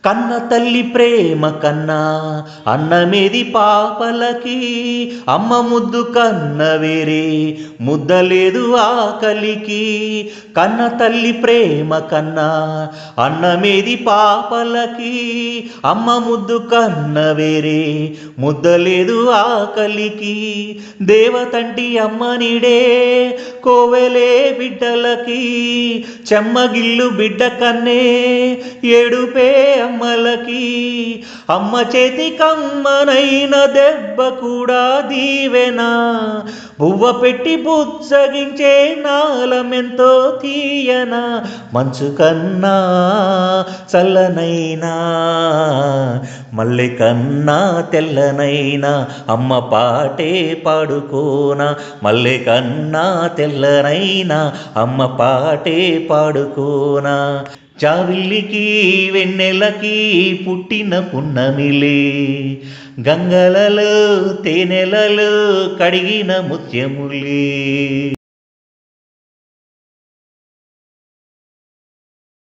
కన్న తల్లి ప్రేమ కన్నా అన్నమేది పాపలకి, అమ్మ ముద్దు కన్న వేరే ముద్దలేదు ఆకలికి. కన్న తల్లి ప్రేమ కన్నా అన్నమేది పాపలకి, అమ్మ ముద్దు కన్న వేరే ముద్దలేదు ఆకలికి. దేవతంటి అమ్మ నీడే కోవెలే బిడ్డలకి, చెమ్మగిల్లు బిడ్డ కన్నే ఏడుపే అమ్మలకి. అమ్మ చేతి కమ్మనైన దెబ్బ కూడా దీవెనా, బువ్వ పెట్టి బుజ్జగించే నాలమెంతో తీయనా. మంచు కన్నా చల్లనైనా మల్లె కన్నా తెల్లనైనా అమ్మ పాటే పాడుకోనా. మల్లె కన్నా తెల్లనైనా అమ్మ పాటే పాడుకోనా. జావిల్లికి వెన్నెలకి పుట్టిన పున్నమిలే, గంగలలో తేనెలలో కడిగిన ముత్యములే.